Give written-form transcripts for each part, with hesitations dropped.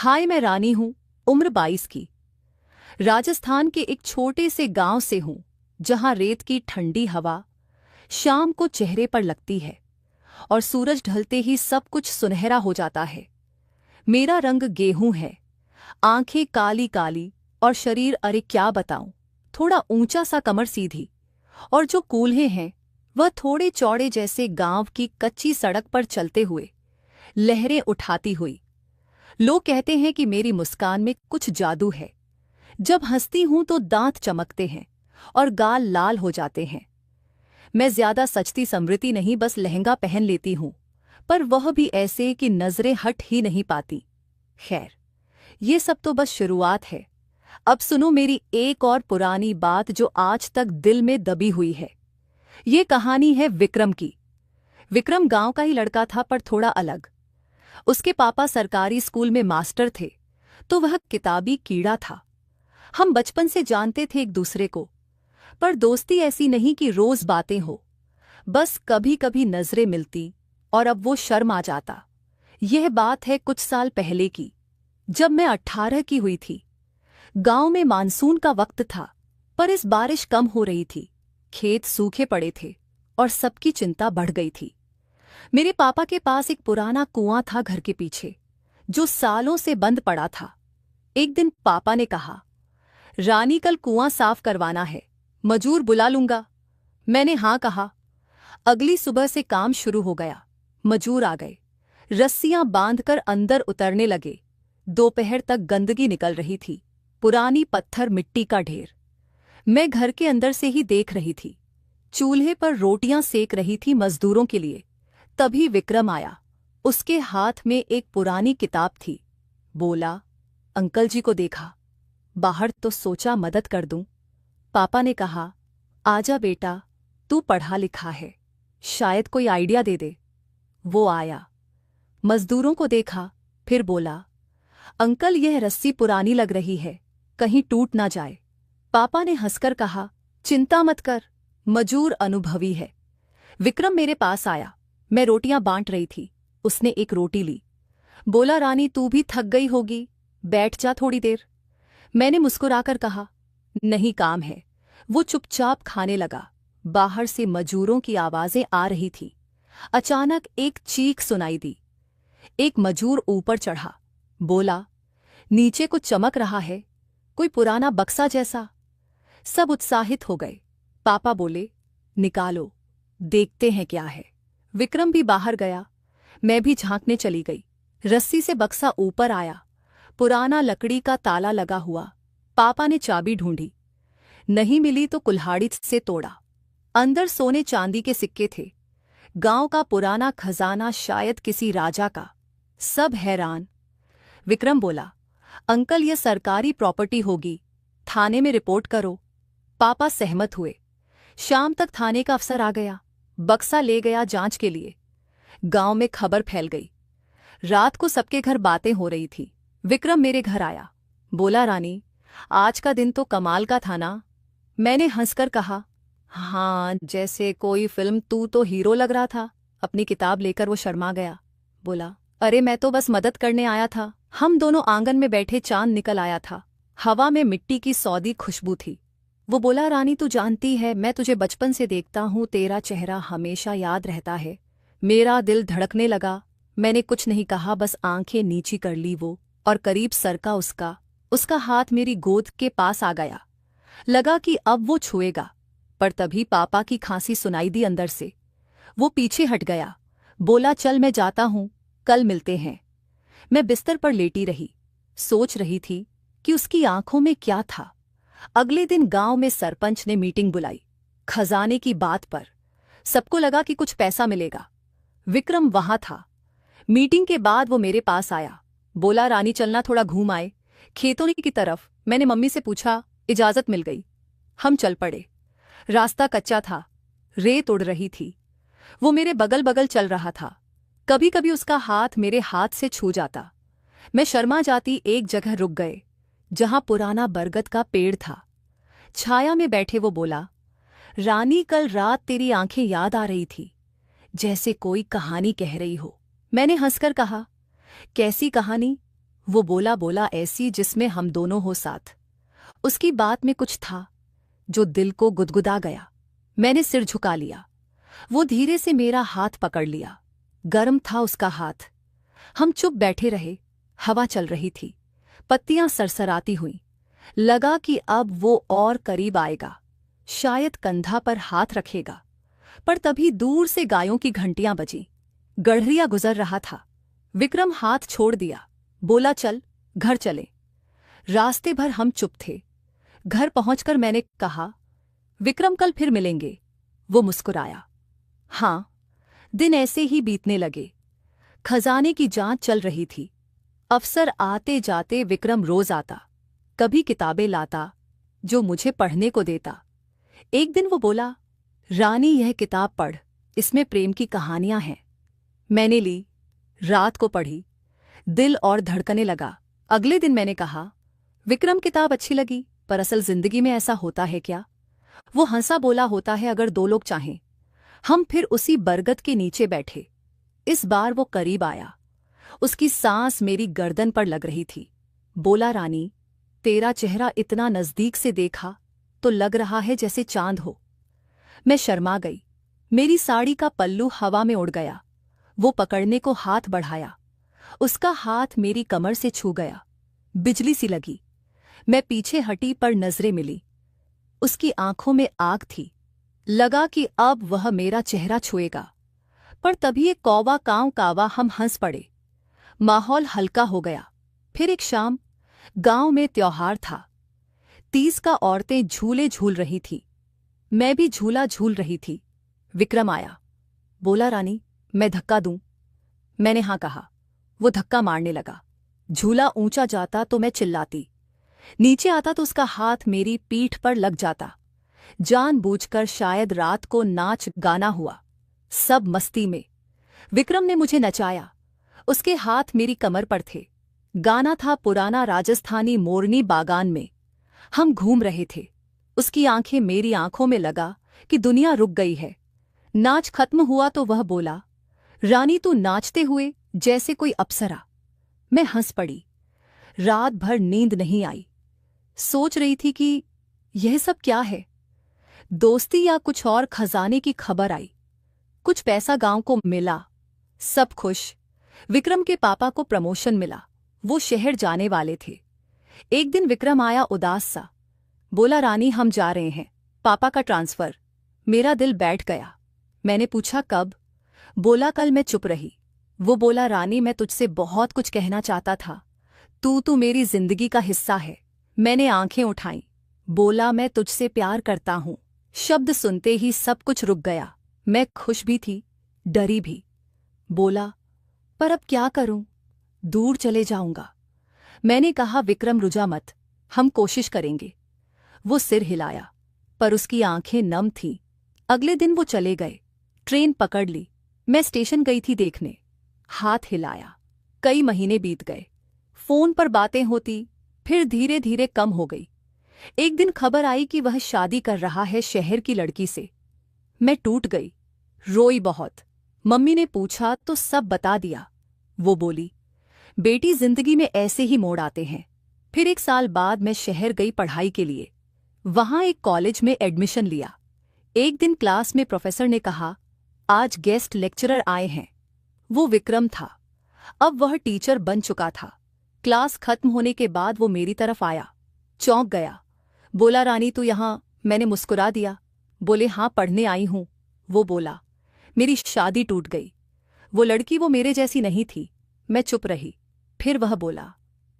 हाय, मैं रानी हूँ, उम्र 22 की। राजस्थान के एक छोटे से गांव से हूँ, जहां रेत की ठंडी हवा शाम को चेहरे पर लगती है और सूरज ढलते ही सब कुछ सुनहरा हो जाता है। मेरा रंग गेहूं है, आंखें काली काली और शरीर, अरे क्या बताऊं, थोड़ा ऊंचा सा, कमर सीधी, और जो कूल्हे हैं वह थोड़े चौड़े, जैसे गांव की कच्ची सड़क पर चलते हुए लहरें उठाती हुई। लोग कहते हैं कि मेरी मुस्कान में कुछ जादू है। जब हंसती हूं तो दांत चमकते हैं और गाल लाल हो जाते हैं। मैं ज्यादा सजती संवृति नहीं, बस लहंगा पहन लेती हूं, पर वह भी ऐसे कि नजरें हट ही नहीं पाती। खैर, ये सब तो बस शुरुआत है। अब सुनो मेरी एक और पुरानी बात जो आज तक दिल में दबी हुई है। ये कहानी है विक्रम की। विक्रम गांव का ही लड़का था, पर थोड़ा अलग। उसके पापा सरकारी स्कूल में मास्टर थे, तो वह किताबी कीड़ा था। हम बचपन से जानते थे एक दूसरे को, पर दोस्ती ऐसी नहीं कि रोज बातें हो, बस कभी कभी नजरें मिलती और अब वो शर्म आ जाता। यह बात है कुछ साल पहले की, जब मैं 18 की हुई थी। गांव में मानसून का वक्त था, पर इस बारिश कम हो रही थी। खेत सूखे पड़े थे और सबकी चिंता बढ़ गई थी। मेरे पापा के पास एक पुराना कुआं था घर के पीछे, जो सालों से बंद पड़ा था। एक दिन पापा ने कहा, रानी कल कुआं साफ करवाना है, मजूर बुला लूंगा। मैंने हाँ कहा। अगली सुबह से काम शुरू हो गया। मजूर आ गए, रस्सियां बांधकर अंदर उतरने लगे। दोपहर तक गंदगी निकल रही थी, पुरानी पत्थर मिट्टी का ढेर। मैं घर के अंदर से ही देख रही थी। चूल्हे पर रोटियां सेक रही थी मजदूरों के लिए। तभी विक्रम आया। उसके हाथ में एक पुरानी किताब थी। बोला, अंकल जी को देखा बाहर तो सोचा मदद कर दूं। पापा ने कहा, आजा बेटा, तू पढ़ा लिखा है, शायद कोई आइडिया दे दे। वो आया, मजदूरों को देखा, फिर बोला, अंकल यह रस्सी पुरानी लग रही है, कहीं टूट ना जाए। पापा ने हंसकर कहा, चिंता मत कर, मजूर अनुभवी है। विक्रम मेरे पास आया। मैं रोटियां बांट रही थी। उसने एक रोटी ली। बोला, रानी तू भी थक गई होगी, बैठ जा थोड़ी देर। मैंने मुस्कुराकर कहा, नहीं, काम है। वो चुपचाप खाने लगा। बाहर से मजूरों की आवाजें आ रही थी। अचानक एक चीख सुनाई दी। एक मजूर ऊपर चढ़ा। बोला, नीचे कुछ चमक रहा है, कोई पुराना बक्सा जैसा। सब उत्साहित हो गए। पापा बोले, निकालो, देखते हैं क्या है। विक्रम भी बाहर गया। मैं भी झांकने चली गई। रस्सी से बक्सा ऊपर आया, पुराना लकड़ी का ताला लगा हुआ। पापा ने चाबी ढूंढी, नहीं मिली तो कुल्हाड़ी से तोड़ा। अंदर सोने चांदी के सिक्के थे, गांव का पुराना खजाना, शायद किसी राजा का। सब हैरान। विक्रम बोला, अंकल ये सरकारी प्रॉपर्टी होगी, थाने में रिपोर्ट करो। पापा सहमत हुए। शाम तक थाने का अफसर आ गया, बक्सा ले गया जांच के लिए। गांव में खबर फैल गई। रात को सबके घर बातें हो रही थी। विक्रम मेरे घर आया। बोला, रानी आज का दिन तो कमाल का था ना। मैंने हंसकर कहा, हाँ, जैसे कोई फिल्म, तू तो हीरो लग रहा था। अपनी किताब लेकर वो शर्मा गया। बोला, अरे मैं तो बस मदद करने आया था। हम दोनों आंगन में बैठे, चांद निकल आया था। हवा में मिट्टी की सौदी खुशबू थी। वो बोला, रानी तू जानती है, मैं तुझे बचपन से देखता हूँ, तेरा चेहरा हमेशा याद रहता है। मेरा दिल धड़कने लगा। मैंने कुछ नहीं कहा, बस आंखें नीची कर ली वो, और करीब सरका उसका हाथ मेरी गोद के पास आ गया। लगा कि अब वो छुएगा, पर तभी पापा की खांसी सुनाई दी अंदर से। वो पीछे हट गया। बोला, चल मैं जाता हूँ, कल मिलते हैं। मैं बिस्तर पर लेटी रही, सोच रही थी कि उसकी आंखों में क्या था। अगले दिन गांव में सरपंच ने मीटिंग बुलाई, खजाने की बात पर। सबको लगा कि कुछ पैसा मिलेगा। विक्रम वहां था। मीटिंग के बाद वो मेरे पास आया। बोला, रानी चलना, थोड़ा घूम आए, खेतों की तरफ। मैंने मम्मी से पूछा, इजाजत मिल गई। हम चल पड़े। रास्ता कच्चा था, रेत उड़ रही थी। वो मेरे बगल बगल चल रहा था। कभी कभी उसका हाथ मेरे हाथ से छू जाता। मैं शर्मा जाती। एक जगह रुक गए, जहां पुराना बरगद का पेड़ था। छाया में बैठे वो बोला, रानी कल रात तेरी आंखें याद आ रही थी, जैसे कोई कहानी कह रही हो। मैंने हंसकर कहा, कैसी कहानी? वो बोला बोला ऐसी जिसमें हम दोनों हो साथ। उसकी बात में कुछ था जो दिल को गुदगुदा गया। मैंने सिर झुका लिया। वो धीरे से मेरा हाथ पकड़ लिया। गर्म था उसका हाथ। हम चुप बैठे रहे। हवा चल रही थी, पत्तियां सरसराती हुईं। लगा कि अब वो और करीब आएगा, शायद कंधा पर हाथ रखेगा। पर तभी दूर से गायों की घंटियां बजीं। गढ़रिया गुजर रहा था। विक्रम हाथ छोड़ दिया, बोला चल घर चले। रास्ते भर हम चुप थे। घर पहुंचकर मैंने कहा, विक्रम कल फिर मिलेंगे। वो मुस्कुराया। हाँ, दिन ऐसे ही बीतने लगे। खजाने की जांच चल रही थी। अफसर आते जाते विक्रम रोज आता। कभी किताबें लाता जो मुझे पढ़ने को देता। एक दिन वो बोला, रानी यह किताब पढ़, इसमें प्रेम की कहानियां हैं। मैंने ली, रात को पढ़ी। दिल और धड़कने लगा। अगले दिन मैंने कहा, विक्रम किताब अच्छी लगी, पर असल जिंदगी में ऐसा होता है क्या? वो हंसा, बोला होता है अगर दो लोग चाहें। हम फिर उसी बरगद के नीचे बैठे। इस बार वो करीब आया। उसकी सांस मेरी गर्दन पर लग रही थी। बोला, रानी तेरा चेहरा इतना नजदीक से देखा तो लग रहा है जैसे चांद हो। मैं शर्मा गई। मेरी साड़ी का पल्लू हवा में उड़ गया। वो पकड़ने को हाथ बढ़ाया। उसका हाथ मेरी कमर से छू गया। बिजली सी लगी। मैं पीछे हटी पर नजरें मिली। उसकी आंखों में आग थी। लगा कि अब वह मेरा चेहरा छुएगा। पर तभी एक कौवा कांव कावा। हम हंस पड़े। माहौल हल्का हो गया। फिर एक शाम, गांव में त्योहार था। 30 का औरतें झूले झूल रही थी। मैं भी झूला झूल रही थी। विक्रम आया। बोला, रानी मैं धक्का दूं? मैंने हाँ कहा। वो धक्का मारने लगा। झूला ऊंचा जाता तो मैं चिल्लाती। नीचे आता तो उसका हाथ मेरी पीठ पर लग जाता। जानबूझकर शायद रात को नाच गाना हुआ। सब मस्ती में। विक्रम ने मुझे नचाया। उसके हाथ मेरी कमर पर थे। गाना था पुराना राजस्थानी, मोरनी बागान में। हम घूम रहे थे। उसकी आंखें मेरी आंखों में। लगा कि दुनिया रुक गई है। नाच खत्म हुआ तो वह बोला, रानी तू नाचते हुए जैसे कोई अप्सरा। मैं हंस पड़ी। रात भर नींद नहीं आई। सोच रही थी कि यह सब क्या है, दोस्ती या कुछ और। खजाने की खबर आई। कुछ पैसा गांव को मिला। सब खुश। विक्रम के पापा को प्रमोशन मिला। वो शहर जाने वाले थे। एक दिन विक्रम आया उदास सा। बोला, रानी हम जा रहे हैं, पापा का ट्रांसफर। मेरा दिल बैठ गया। मैंने पूछा कब? बोला कल। मैं चुप रही। वो बोला, रानी मैं तुझसे बहुत कुछ कहना चाहता था। तू मेरी जिंदगी का हिस्सा है। मैंने आंखें उठाईं। बोला, मैं तुझसे प्यार करता हूं। शब्द सुनते ही सब कुछ रुक गया। मैं खुश भी थी, डरी भी। बोला, पर अब क्या करूं? दूर चले जाऊंगा। मैंने कहा, विक्रम रुजा मत, हम कोशिश करेंगे। वो सिर हिलाया, पर उसकी आंखें नम थीं। अगले दिन वो चले गए। ट्रेन पकड़ ली। मैं स्टेशन गई थी देखने। हाथ हिलाया। कई महीने बीत गए। फोन पर बातें होती, फिर धीरे धीरे कम हो गई। एक दिन खबर आई कि वह शादी कर रहा है शहर की लड़की से। मैं टूट गई, रोई बहुत। मम्मी ने पूछा तो सब बता दिया। वो बोली, बेटी जिंदगी में ऐसे ही मोड़ आते हैं। फिर 1 साल बाद मैं शहर गई पढ़ाई के लिए। वहां एक कॉलेज में एडमिशन लिया। एक दिन क्लास में प्रोफेसर ने कहा, आज गेस्ट लेक्चरर आए हैं। वो विक्रम था। अब वह टीचर बन चुका था। क्लास खत्म होने के बाद वो मेरी तरफ आया। चौंक गया। बोला, रानी तू यहां? मैंने मुस्कुरा दिया। बोले, हाँ पढ़ने आई हूं। वो बोला, मेरी शादी टूट गई। वो लड़की वो मेरे जैसी नहीं थी। मैं चुप रही। फिर वह बोला,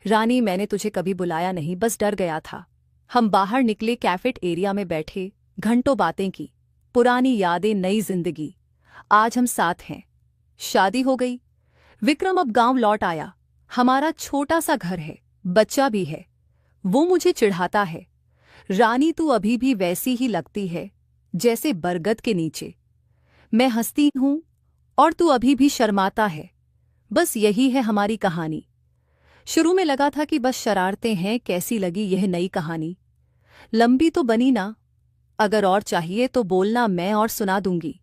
रानी मैंने तुझे कभी बुलाया नहीं, बस डर गया था। हम बाहर निकले, कैफेट एरिया में बैठे, घंटों बातें की। पुरानी यादें, नई जिंदगी। आज हम साथ हैं। शादी हो गई। विक्रम अब गांव लौट आया। हमारा छोटा सा घर है, बच्चा भी है। वो मुझे चिढ़ाता है, रानी तू अभी भी वैसी ही लगती है जैसे बरगद के नीचे। मैं हंसती हूं और तू अभी भी शर्माता है। बस यही है हमारी कहानी। शुरू में लगा था कि बस शरारतें हैं। कैसी लगी यह नई कहानी? लंबी तो बनी ना। अगर और चाहिए तो बोलना, मैं और सुना दूंगी।